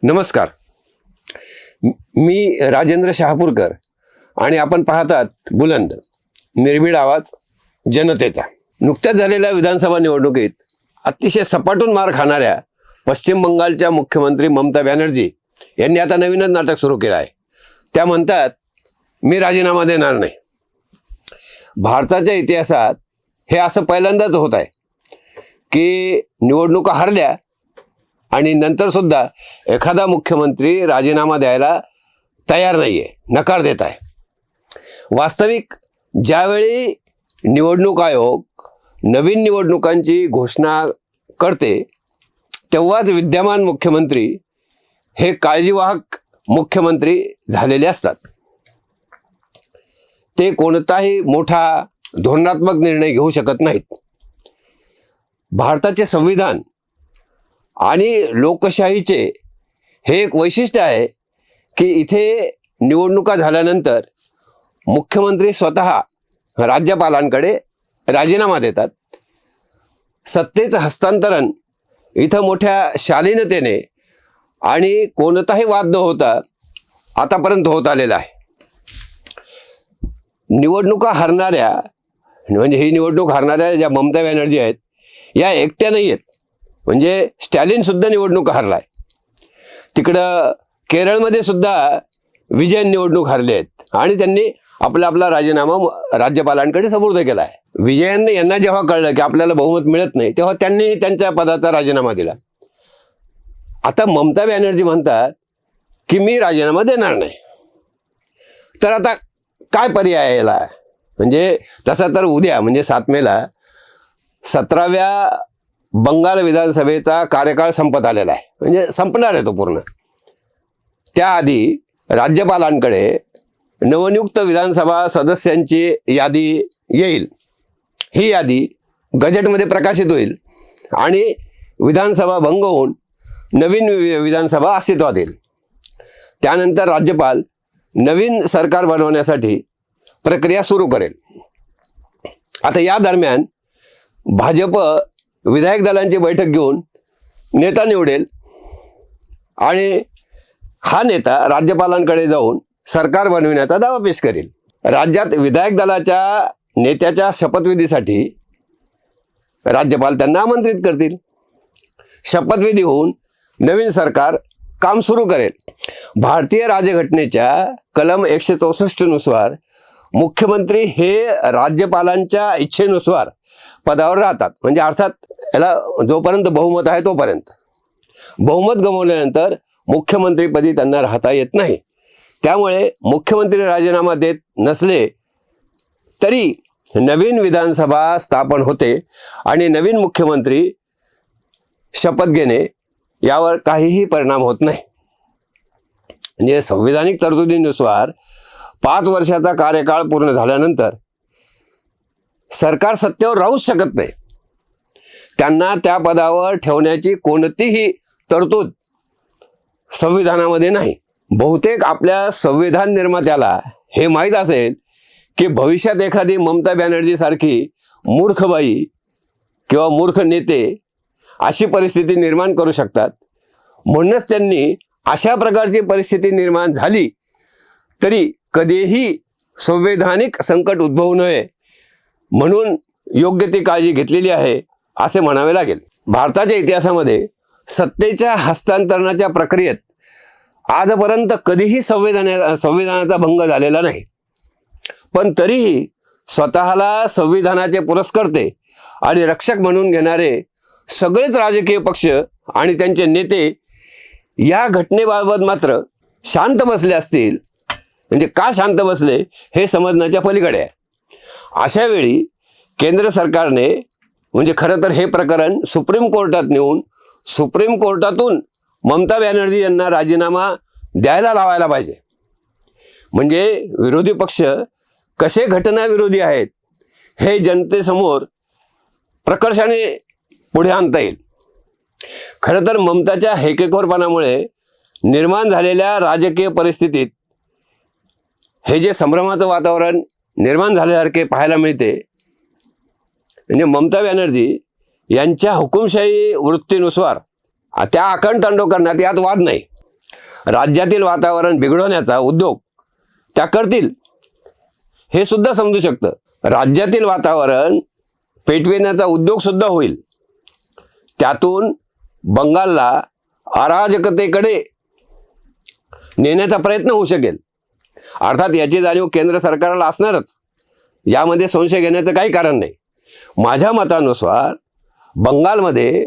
नमस्कार. मी राजेंद्र शहापूरकर आणि आपण पाहतात बुलंद निर्भीड आवाज जनतेचा. नुकत्याच झालेल्या विधानसभा निवडणुकीत अतिशय सपाटून मार खाणाऱ्या पश्चिम बंगालच्या मुख्यमंत्री ममता बॅनर्जी यांनी आता नवीनच नाटक सुरू केलं आहे. त्या म्हणतात मी राजीनामा देणार नाही. भारताच्या इतिहासात हे असं पहिल्यांदाच होत आहे की निवडणुका हरल्या आणि नंतर सुद्धा एखादा मुख्यमंत्री राजीनामा द्यायला तयार नाही आहे, नकार देत आहे. वास्तविक ज्यावेळी निवडणूक आयोग नवीन निवडणुकांची घोषणा करते तेव्हाच विद्यमान मुख्यमंत्री हे काळजीवाहक मुख्यमंत्री झालेले असतात. ते कोणताही मोठा धोरणात्मक निर्णय घेऊ शकत नाहीत. भारताचे संविधान आणि लोकशाहीचे हे एक वैशिष्ट्य आहे की इथे निवडणुका झाल्यानंतर मुख्यमंत्री स्वतः राज्यपालांकडे राजीनामा देतात. सत्तेचं हस्तांतरण इथं मोठ्या शालीनतेने आणि कोणताही वाद न होता आतापर्यंत होत आलेला आहे. निवडणुका हरणाऱ्या म्हणजे ही निवडणूक हरणाऱ्या ज्या ममता बॅनर्जी आहेत या एकट्या नाही आहेत. म्हणजे स्टॅलिन सुद्धा निवडणूक हरलाय. तिकडं केरळमध्ये सुद्धा विजयन निवडणूक हरले आहेत आणि त्यांनी आपला राजीनामा राज्यपालांकडे सुपूर्द केला आहे. विजयन यांना जेव्हा कळलं की आपल्याला बहुमत मिळत नाही तेव्हा त्यांनी त्यांच्या पदाचा राजीनामा दिला. आता ममता बॅनर्जी म्हणतात की मी राजीनामा देणार नाही. तर आता काय पर्याय याला? म्हणजे तसा तर उद्या म्हणजे 7 मेला 17व्या बंगाल विधानसभेचा कार्यकाळ संपत आलेला आहे. म्हणजे संपणार आहे तो पूर्ण. त्याआधी राज्यपालांकडे नवनियुक्त विधानसभा सदस्यांची यादी येईल. ही यादी गजेटमध्ये प्रकाशित होईल आणि विधानसभा भंग होऊन नवीन विधानसभा अस्तित्वात येईल. त्यानंतर राज्यपाल नवीन सरकार बनवण्यासाठी प्रक्रिया सुरू करेल. आता या दरम्यान भाजप विधायक दलांची बैठक घेऊन नेता निवडेल आणि हा नेता राज्यपालांकडे जाऊन सरकार बनविण्याचा दावा पेश करेल. राज्यात विधायक दलाच्या नेत्याच्या शपथविधीसाठी राज्यपाल त्यांना आमंत्रित करतील. शपथविधी होऊन नवीन सरकार काम सुरू करेल. भारतीय राज्यघटनेच्या कलम 164 नुसार मुख्यमंत्री हे राज्यपालांच्या इच्छेनुसार पदावर राहतात. म्हणजे अर्थात याला जोपर्यंत बहुमत आहे तोपर्यंत. बहुमत गमावल्यानंतर मुख्यमंत्रीपदी त्यांना राहता येत नाही. त्यामुळे मुख्यमंत्री राजीनामा देत नसले तरी नवीन विधानसभा स्थापन होते आणि नवीन मुख्यमंत्री शपथ घेणे यावर काहीही परिणाम होत नाही. म्हणजे संविधानिक तरतुदीनुसार 5 वर्षाचा कार्यकाळ पूर्ण झाल्यानंतर सरकार सत्तेवर राहूच शकत नाही. त्यांना त्या पदावर ठेवण्याची कोणतीही तरतूद संविधानामध्ये नाही. बहुतेक आपल्या संविधान निर्मात्याला हे माहीत असेल की भविष्यात एखादी ममता बॅनर्जी सारखी मूर्ख बाई किंवा मूर्ख नेते अशी परिस्थिती निर्माण करू शकतात. म्हणूनच त्यांनी अशा प्रकारची परिस्थिती निर्माण झाली तरी कधीही संवैधानिक संकट उद्भवू नये म्हणून योग्य ती काळजी घेतलेली आहे असे म्हणावे लागेल. भारताच्या इतिहासामध्ये सत्तेच्या हस्तांतरणाच्या प्रक्रियेत आजपर्यंत कधीही संविधानाचा भंग झालेला नाही. पण तरीही स्वतःला संविधानाचे पुरस्कर्ते आणि रक्षक म्हणून घेणारे सगळेच राजकीय पक्ष आणि त्यांचे नेते या घटनेबाबत मात्र शांत बसले असतील. म्हणजे का शांत बसले हे समजण्याच्या पलीकडे आहे. अशा वेळी केंद्र सरकारने म्हणजे खरं तर हे प्रकरण सुप्रीम कोर्टात नेऊन सुप्रीम कोर्टातून ममता बॅनर्जी यांना राजीनामा द्यायला लावायला पाहिजे. म्हणजे विरोधी पक्ष कसे घटनाविरोधी आहेत हे जनतेसमोर प्रकर्षाने पुढे आणता येईल. खरं तर ममताच्या हेकेखोरपणामुळे निर्माण झालेल्या राजकीय परिस्थितीत हे जे संभ्रमाचं वातावरण निर्माण झाल्यासारखे पाहायला मिळते. म्हणजे ममता बॅनर्जी यांच्या हुकुमशाही वृत्तीनुसार त्या अखंड तांडव करण्यात यात वाद नाही. राज्यातील वातावरण बिघडवण्याचा उद्योग त्या करतील हे सुद्धा समजू शकतं. राज्यातील वातावरण पेटविण्याचा उद्योग सुद्धा होईल. त्यातून बंगालला अराजकतेकडे नेण्याचा प्रयत्न होऊ शकेल. अर्थात याची जाणीव केंद्र सरकारला असणारच, यामध्ये संशय घेण्याचं काही कारण नाही. माझ्या मतानुसार बंगालमध्ये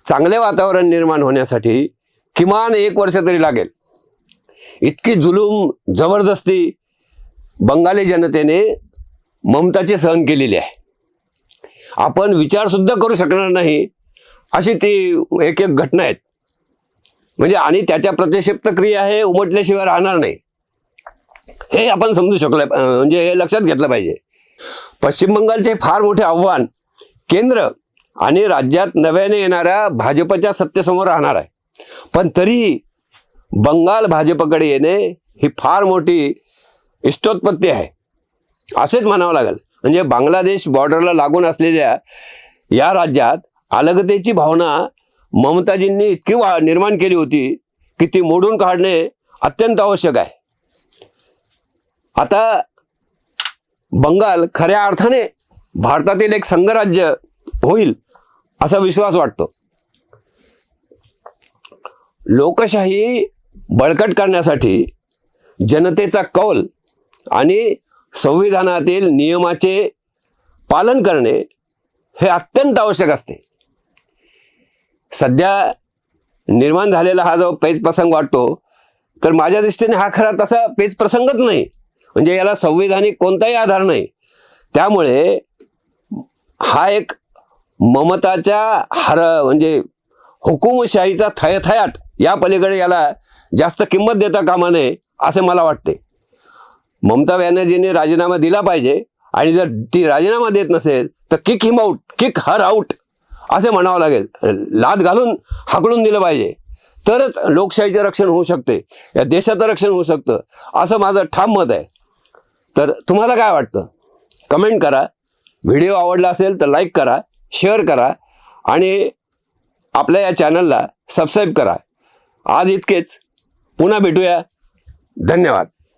चांगले वातावरण निर्माण होण्यासाठी किमान 1 वर्ष तरी लागेल. इतकी जुलूम जबरदस्ती बंगाली जनतेने ममताची सहन केलेली आहे. आपण विचारसुद्धा करू शकणार नाही अशी ती एक एक घटना आहेत. म्हणजे आणि त्याच्या प्रतिक्षिप्त क्रिया हे उमटल्याशिवाय राहणार नाही, हे आपण समजू शकलो. म्हणजे हे लक्षात घेतलं पाहिजे. पश्चिम बंगालचे फार मोठे आव्हान केंद्र आणि राज्यात नव्याने येणाऱ्या भाजपच्या सत्तेसमोर राहणार आहे. पण तरीही बंगाल भाजपकडे येणे ही फार मोठी इष्टोत्पत्ती आहे असेच म्हणावं लागेल. म्हणजे बांगलादेश बॉर्डरला लागून असलेल्या या राज्यात अलगतेची भावना ममताजींनी इतकी निर्माण केली होती की ती मोडून काढणे अत्यंत आवश्यक आहे. आता बंगाल खऱ्या अर्थाने भारतातील एक संघराज्य होईल असा विश्वास वाटतो. लोकशाही बळकट करण्यासाठी जनतेचा कौल आणि संविधानातील नियमाचे पालन करणे हे अत्यंत आवश्यक असते. सध्या निर्माण झालेला हा जो पेच प्रसंग वाटतो तर माझ्या दृष्टीने हा खरा तसा पेच प्रसंगच नाही. म्हणजे याला संविधानिक कोणताही आधार नाही. त्यामुळे हा एक ममताच्या म्हणजे हुकुमशाहीचा थयथयाट या पलीकडे याला जास्त किंमत देता कामा नये असे मला वाटते. ममता बॅनर्जींनी राजीनामा दिला पाहिजे आणि जर ती राजीनामा देत नसेल तर किक हिम आउट, किक हर आउट असे म्हणावं लागेल. लाद घालून हाकलून दिलं पाहिजे, तरच लोकशाहीचे रक्षण होऊ शकते, या देशाचं रक्षण होऊ शकतं असं माझं ठाम मत आहे. तर तुम्हाला काय वाटतं कमेंट करा. व्हिडिओ आवडला असेल तर लाईक करा, शेअर करा आणि आपल्या या चॅनलला सबस्क्राईब करा. आज इतकेच. पुन्हा भेटूया. धन्यवाद.